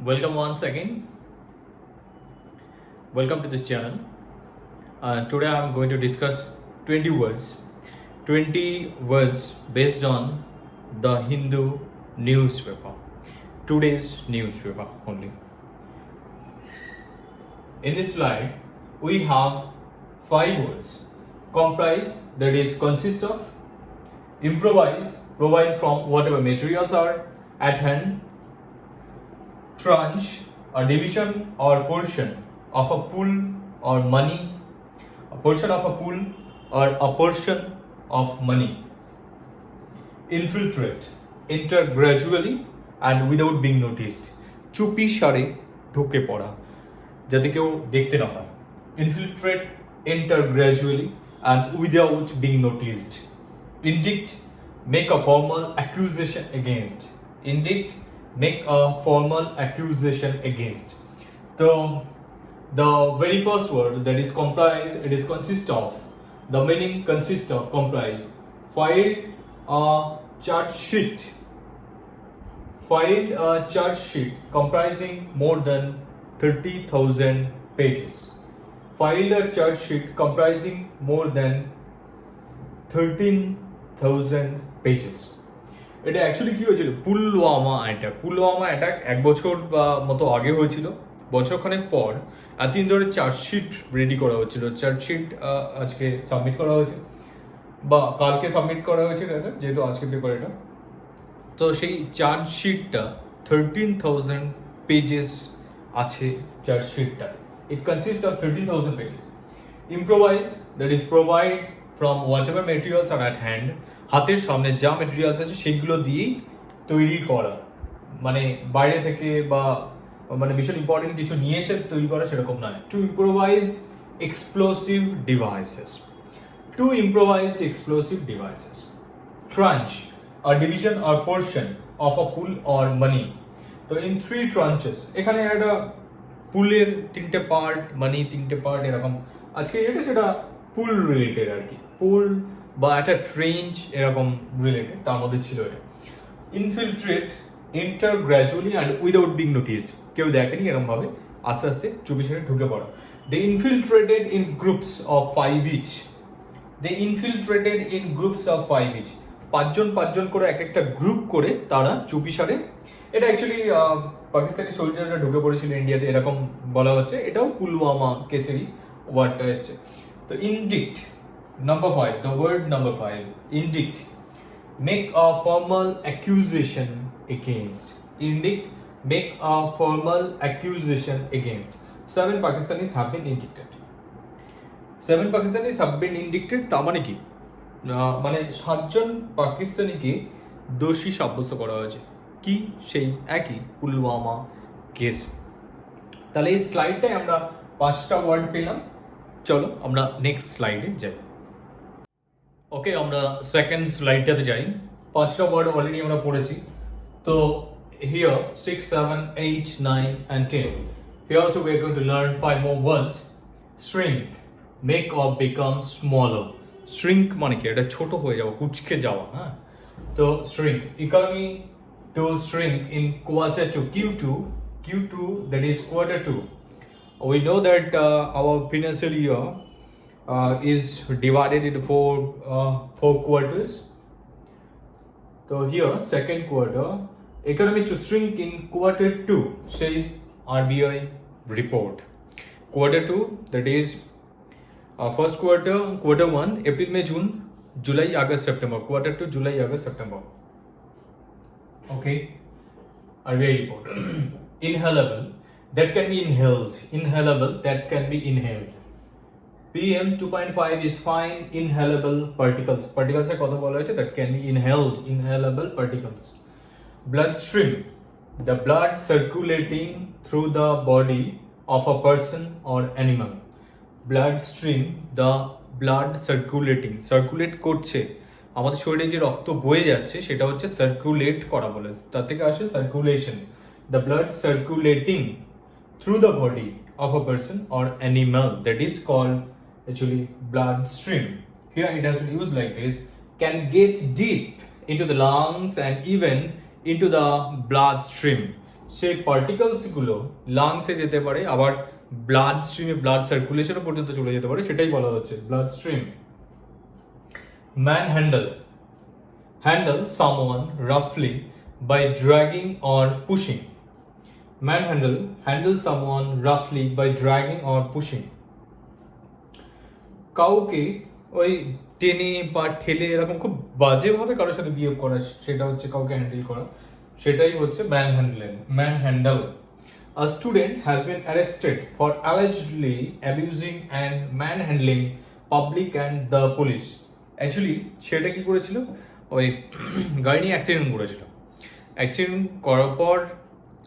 Welcome once again. Welcome to this channel. Today I am going to discuss 20 words. 20 words based on the Hindu newspaper. Today's newspaper only. In this slide, we have 5 words. Comprise, that is consist of. Improvise, provide from whatever materials are at hand. Tranche, a division or portion of a pool or money, a portion of a pool or a portion of money. Infiltrate, enter gradually and without being noticed. চুপি সারে ঢুকে পড়া যাতে কেউ দেখতে না পায়. Infiltrate, enter gradually and without being noticed. Indict, make a formal accusation against. Indict, make a formal accusation against. So the very first word, that is comprise, it is consist of. The meaning consists of comprise. Filed a charge sheet. Filed a charge sheet comprising more than 30,000 pages. Filed a charge sheet comprising more than 13,000 pages. এটা actually কি হয়েছিল, Pulwama attack 1 বছর মতো আগে হয়েছিল। বছরখানেক পর এতদিন ধরে চার্জশিট রেডি করা হচ্ছিল। চার্জশিট আজকে সাবমিট করা হয়েছে বা কালকে সাবমিট করা হয়েছে, যেহেতু আজকে পেপার এটা। তো সেই চার্জশিটটা 13,000 পেজেস আছে চার্জশিটটা। It consist of 13,000 pages. Improvise, that is provide from whatever materials are at hand. হাতের সামনে যা মেটেরিয়ালস আছে সেগুলো দিয়েই তৈরি করা, মানে বাইরে থেকে বা মানে ভীষণ ইম্পর্টেন্ট কিছু নিয়ে এসে তৈরি করা সেরকম নয়। To improvise explosive devices. To improvise explosive devices. Tranche, a division or portion of a pool or money. তো ইন 3 ট্রাঞ্চেস, এখানে একটা পুলের 3টে পার্ট, মানি 3টে পার্ট, এরকম আজকে এটা সেটা পুল রিলেটেড আর কি। পুল বা একটা ট্রেঞ্চ এরকম রিলেটেড, তার মধ্যে ছিল এটা। Infiltrate, enter gradually and without being noticed. কেউ দেখেনি এরকম ভাবে আস্তে আস্তে চুপি সারে ঢুকে পড়া। They infiltrated in groups of 5 each. They infiltrated in groups of 5 each. 5জন করে এক একটা গ্রুপ করে তারা চুপি সারে, এটা অ্যাকচুয়ালি পাকিস্তানি সোলজাররা ঢুকে পড়েছিল ইন্ডিয়াতে, এরকম বলা হচ্ছে। এটাও পুলওয়ামা কেসেরই ওয়ার্ডটা এসছে। তো ইনডিক্ট, number 5, the word number 5, indict, make a formal accusation against. Indict, make a formal accusation against. 7 Pakistanis have been indicted. 7 Pakistanis have been indicted, তা মানে কি, মানে 7 জন পাকিস্তানিকে দোষী সাব্যস্ত করা হয়েছে। কি, সেই একই পুলওয়ামা কেস। তাহলে এই স্লাইডটায় আমরা 5টা ওয়ার্ড পেলাম। চলো আমরা নেক্সট স্লাইডে যাই। ওকে, আমরা সেকেন্ড স্লাইডটাতে যাই। 5টা ওয়ার্ড অলরেডি আমরা পড়েছি। তো here 6, 7, 8, 9 and 10. Here also we are going to learn 5 more words. Shrink, make or become smaller. Shrink মানে কি, এটা ছোট হয়ে যাওয়া, কুচকে যাওয়া। হ্যাঁ, তো shrink, economy to shrink in quarter 2, Q2, that is quarter 2. We know that our financial year is divided into four quarters. So here, second quarter, economy to shrink in quarter 2, says RBI report. Quarter 2, that is first quarter, quarter 1, April, May, June, July, August, September. Quarter 2, July, August, September. Okay, RBI report. Inhalable, that can be inhaled. Inhalable, that can be inhaled. PM 2.5 is fine inhalable particles. Particles এর কথা বলা হয়েছে, that can be inhaled, inhalable particles. Bloodstream, the blood circulating through the body of a person or animal. Bloodstream, the blood circulating, circulate করছে, আমাদের শরীরে যে রক্ত বয়ে যাচ্ছে সেটা হচ্ছে সার্কুলেট করা বলে, তার থেকে আসে circulation. The blood circulating through the body of a person or animal, that is called actually bloodstream. Here it has been used like this: can get deep into the lungs and even into the bloodstream. সেই পার্টিকেলসগুলো লাংসে যেতে পারে, আবার blood স্ট্রিমে blood সার্কুলেশনও পর্যন্ত চলে যেতে পারে, সেটাই বলা হচ্ছে blood stream. Manhandle someone রাফলি by dragging or pushing. Handle someone রাফলি বাই ড্র্যাগিং অর পুশিং। কাউকে ওই টেনে বা ঠেলে এরকম খুব বাজেভাবে কারোর সাথে বিহেভ করা, সেটা হচ্ছে কাউকে হ্যান্ডেল করা, সেটাই হচ্ছে man handle. A student has been arrested for allegedly abusing and manhandling public and the police. Actually সেটা কি করেছিল, ওই গাড়ি নিয়ে অ্যাক্সিডেন্ট করেছিল। অ্যাক্সিডেন্ট করার পর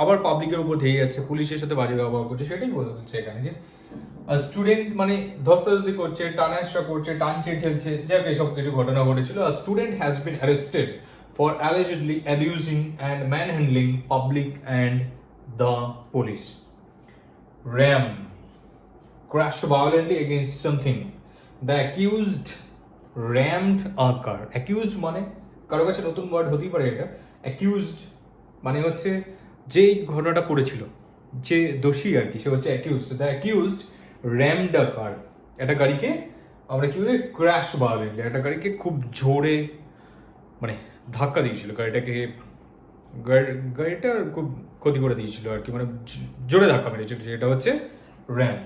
আবার পাবলিকের উপর ধেয়ে যাচ্ছে, পুলিশের সাথে বাজে ব্যবহার করছে, সেটাই বলছে এখানে যে স্টুডেন্ট মানে ধস্তাধস্তি করছে, টানাহেঁচড়া করছে, টানছে, ঠেলছে, যাক এসব কিছু ঘটনা ঘটেছিল। A student has been arrested for allegedly abusing and manhandling public and the police. Ram crashed violently against something. The accused rammed a car. Accused মানে কারো কাছে নতুন ওয়ার্ড হতেই পারে এটা। Accused মানে হচ্ছে যে ঘটনাটা করেছিল, যে দোষী আর কি, সে হচ্ছে accused. The accused rammed a car. একটা গাড়িকে আমরা কি বলি ক্র্যাশ violently, একটা গাড়িকে খুব জোরে মানে ধাক্কা দিয়েছিল, গাড়িটা খুব ক্ষতি করে দিয়েছিল আর কি, মানে জোরে ধাক্কা মেরেছিল, সেটা হচ্ছে র্যাম।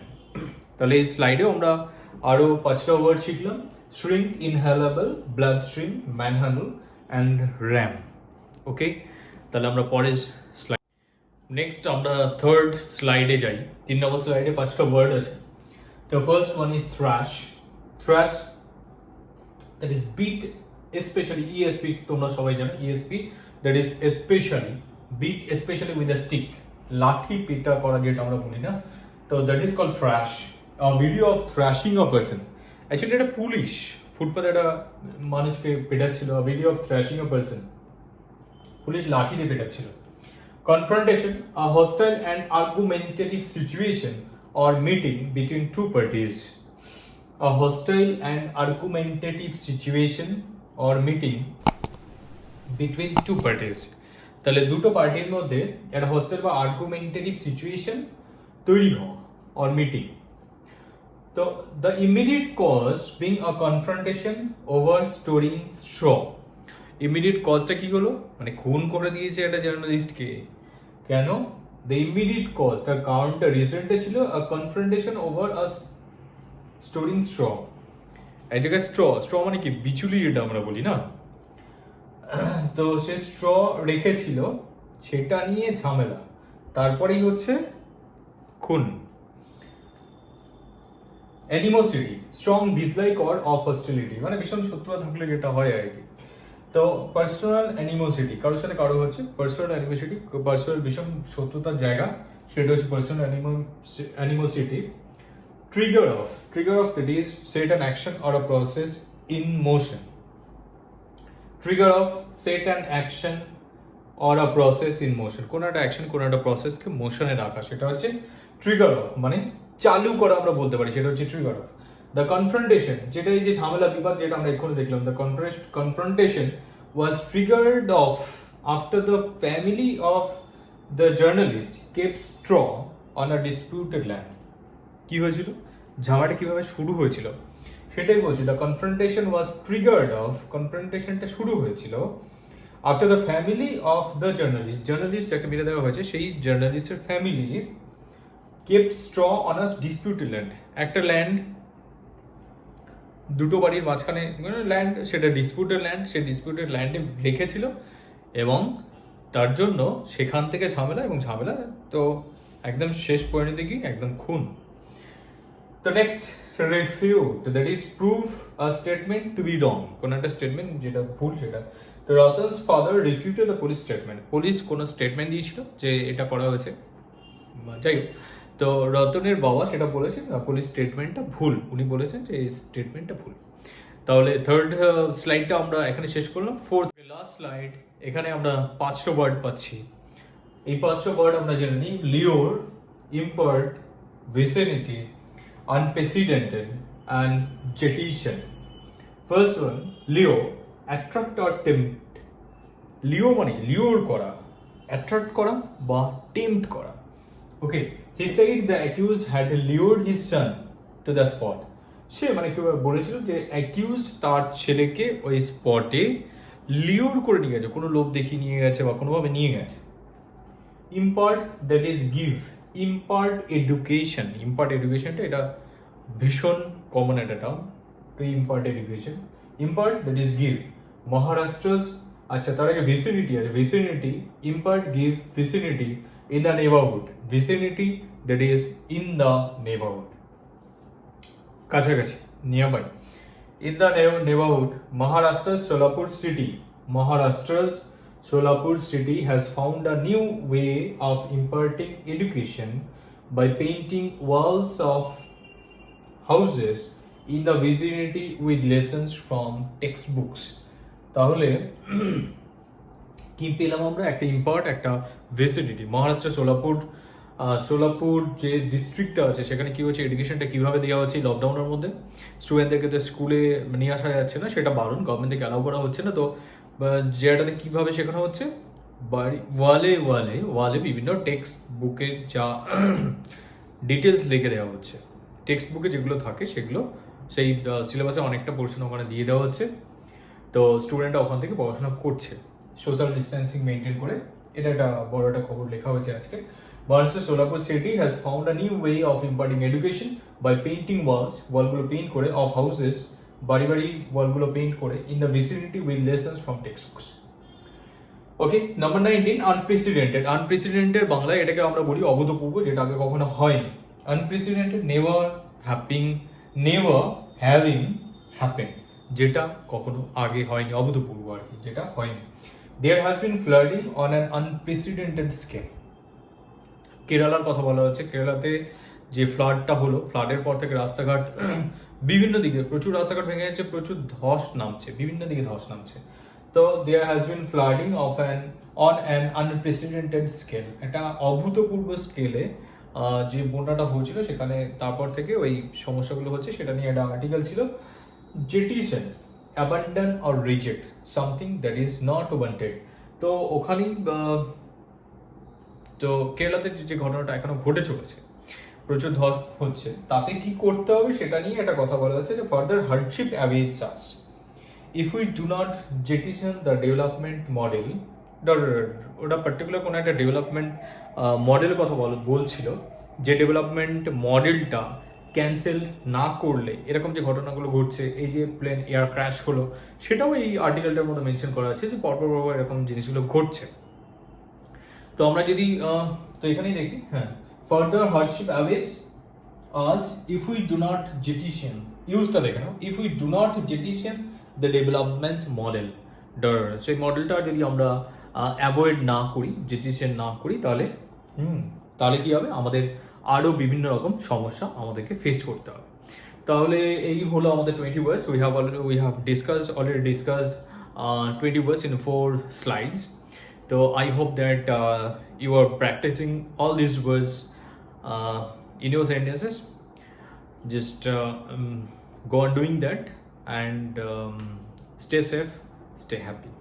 তাহলে এই স্লাইডেও আমরা আরও 5টা ওয়ার্ড শিখলাম, shrink, inhalable, blood stream, manhandle and ram. Okay, তাহলে আমরা পরের স্লাইড, নেক্সট আমরা থার্ড স্লাইডে যাই। 3 নম্বর স্লাইডে 5টা ওয়ার্ড আছে। তো first one is thrash. That is beat, especially ESP, তোমরা সবাই জানো ESP, that is especially beat especially with a stick, লাঠি পেটা করা যেটা আমরা বলি না, তো that is called thrash. A video of thrashing a person, actually এটা পুলিশ ফুটপাতে একটা মানুষকে পেটাচ্ছিল, a video of thrashing a person, police লাঠি দিয়ে পেটাচ্ছিল। Confrontation, a hostile and argumentative situation or meeting between two parties. A hostile and argumentative situation or meeting between two parties. তাহলে দুটো পার্টির মধ্যে একটা হস্টেল বা আর্গুমেন্টেটিভ সিচুয়েশন তৈরি হওয়া or meeting. তো the immediate cause being a confrontation over storing straw. Immediate কজটা কি হলো, মানে খুন করে দিয়েছে একটা জার্নালিস্টকে, কেন? the immediate cause, তার কারণটা রিজনটা ছিল a confrontation over a storing straw. এই জায়গায় স্ট্র মানে কি বিচুলি, যেটা আমরা বলি না, তো সে স্ট্র রেখেছিল, সেটা নিয়ে ঝামেলা, তারপরেই হচ্ছে খুন। Animosity, strong dislike or of hostility, মানে ভীষণ শত্রুতা থাকলে যেটা হয় আর কি। তো পার্সোনাল অ্যানিমোসিটি, কারোর সাথে কারো হচ্ছে পার্সোনাল অ্যানিমোসিটি, পার্সোনাল ভীষণ শত্রুতার জায়গা, সেটা হচ্ছে personal animosity. Trigger of that is set an action or a process in motion. Trigger of set an action or a process in motion, কোন একটা অ্যাকশন কোন একটা প্রসেসকে মোশনে রাখা, সেটা হচ্ছে ট্রিগার অফ, মানে চালু করা আমরা বলতে পারি, সেটা হচ্ছে ট্রিগার অফ। দ্য কনফ্রন্টেশন, যেটা এই যে ঝামেলা বিবাদ যেটা আমরা এক্ষুনি দেখলাম, the confrontation was triggered off after the family of the journalist kept straw on a disputed land. কি হয়েছিল, ঝামেলাটা কিভাবে শুরু হয়েছিল সেটাই বলছি। The confrontation was triggered off, কনফ্রন্টেশনটা শুরু হয়েছিল after the family of the journalist যাকে মেরে দেওয়া হয়েছে, সেই জার্নালিস্টের family kept straw on a disputed land, একটা ল্যান্ড দুটো বাড়ির মাঝখানে ল্যান্ড, সেটা ডিসপিউটেড ল্যান্ড, সেই ডিসপিউটেড ল্যান্ডে রেখেছিল, এবং তার জন্য সেখান থেকে ঝামেলা, এবং ঝামেলা তো একদম শেষ পরিণতি কি একদম খুন। তো next refute, that is prove a statement to be wrong, কোন একটা স্টেটমেন্ট যেটা ভুল সেটা। তো Ratan's father refuted the police statement, police কোনো স্টেটমেন্ট দিয়েছিল যে এটা করা হয়েছে, যাই হোক, তো রতনের বাবা সেটা বলেছেন পুলিশ স্টেটমেন্টটা ভুল, উনি বলেছেন যে এই স্টেটমেন্টটা ভুল। তাহলে থার্ড স্লাইডটা আমরা এখানে শেষ করলাম। ফোর্থ লাস্ট স্লাইড, এখানে আমরা 5টা ওয়ার্ড পাচ্ছি। এই 5টা ওয়ার্ড আমরা জেনে নিই। Lure, impart, vicinity, unprecedented and jetation. First one, Leo, attract or tempt. Lure মানে লিওর করা, অ্যাট্রাক্ট করা বা টেম্পট করা। Okay, he said the accuse had lured his son to the spot. সে মানে কেউ বলেছিল যে অ্যাকিউজ তার ছেলেকে ওই স্পটে লিওর করে নিয়ে গেছে, কোনো লোভ দেখিয়ে নিয়ে গেছে বা কোনোভাবে নিয়ে গেছে। Impart that is give, impart education. Impart এডুকেশনটা এটা ভীষণ কমন একটা term, to impart education. Impart that is give, Maharashtra's, আচ্ছা তার আগে ভিসিনিটি আছে, vicinity, impart give vicinity in the neighbourhood, vicinity that is in the neighbourhood, কাছাকাছি, nearby. In the neighborhood, Maharashtra's Solapur city, Maharashtra's Solapur city has found a new way of imparting education by painting walls of houses in the vicinity with lessons from textbooks. তাহলে কি পেলাম আমরা? একটা impart, একটা vicinity. মহারাষ্ট্রের সোলাপুর যে ডিস্ট্রিক্টটা আছে সেখানে কী হচ্ছে, এডুকেশনটা কীভাবে দেওয়া হচ্ছে লকডাউনের মধ্যে। স্টুডেন্টদেরকে তো স্কুলে নিয়ে আসা যাচ্ছে না, সেটা বারণ, গভর্নমেন্ট থেকে অ্যালাউ করা হচ্ছে না। তো যেটাতে কীভাবে শেখানো হচ্ছে, বাড়ি ওয়ালে বিভিন্ন টেক্সট বুকের যা ডিটেলস লিখে দেওয়া হচ্ছে, টেক্সট বুকে যেগুলো থাকে সেগুলো সেই সিলেবাসে অনেকটা পোর্শন ওখানে দিয়ে দেওয়া হচ্ছে। তো স্টুডেন্টরা ওখান থেকে পড়াশোনা করছে সোশ্যাল ডিস্টেন্সিং মেনটেন করে। এটা একটা বড় একটা খবর লেখা হয়েছে আজকে। Maharashtra Solapur city has found a new way of imparting education by painting walls, ওয়ালগুলো পেইন্ট করে, of houses, বাড়ি ওয়ালগুলো পেইন্ট করে, in the vicinity with lessons from textbooks. Okay, number 19, unprecedented. Unprecedented বাংলায় এটাকে আমরা বলি অভূতপূর্ব, যেটা আগে কখনো হয়নি। আনপ্রেসিডেন্টেড, নেভার হ্যাভিং হ্যাপেন, যেটা কখনো আগে হয়নি, অভূতপূর্ব আর কি, যেটা হয়নি। There has been flooding on an unprecedented scale. কেরালার কথা বলা হচ্ছে। কেরালাতে যে ফ্লাডটা হলো, ফ্লাডের পর থেকে রাস্তাঘাট বিভিন্ন দিকে প্রচুর রাস্তাঘাট ভেঙে যাচ্ছে, প্রচুর ধস নামছে, বিভিন্ন দিকে ধস নামছে। তো there has been flooding on an unprecedented scale, একটা অভূতপূর্ব স্কেলে যে বন্যাটা হয়েছিল সেখানে তারপর থেকে ওই সমস্যাগুলো হচ্ছে, সেটা নিয়ে একটা আর্টিকেল ছিল। Jettison, abandon or reject something that is not wanted. তো ওখানেই তো কেরালাতে যে ঘটনাটা এখনো ঘটে চলেছে, প্রচুর ধস হচ্ছে, তাতে কি করতে হবে সেটা নিয়ে একটা কথা বলা হচ্ছে যে further hardship awaits us if we do not jettison the development model. ওটা পার্টিকুলার কোনো একটা ডেভেলপমেন্ট মডেলের কথা বলছিল, যে ডেভেলপমেন্ট মডেলটা ক্যান্সেল না করলে এরকম যে ঘটনাগুলো ঘটছে, এই যে প্লেন এয়ার ক্র্যাশ হলো, সেটাও এই আর্টিকেলটার মধ্যে মেনশন করা আছে যে পরপর এরকম জিনিসগুলো ঘটছে। তো আমরা যদি তো এখানেই দেখি, হ্যাঁ, further hardship awaits us if we do not jettison, ইউজটা দেখে নাও, if we do not jettison the development model. সেই মডেলটা যদি আমরা অ্যাভয়েড না করি, জেটিশন না করি, তাহলে কি হবে, আমাদের আরও বিভিন্ন রকম সমস্যা আমাদেরকে ফেস করতে হবে। তাহলে এই হলো আমাদের 20 words. We have already discussed 20 words in 4 slides. So I hope that you are practicing all these words in your sentences. Just go on doing that and stay safe, stay happy.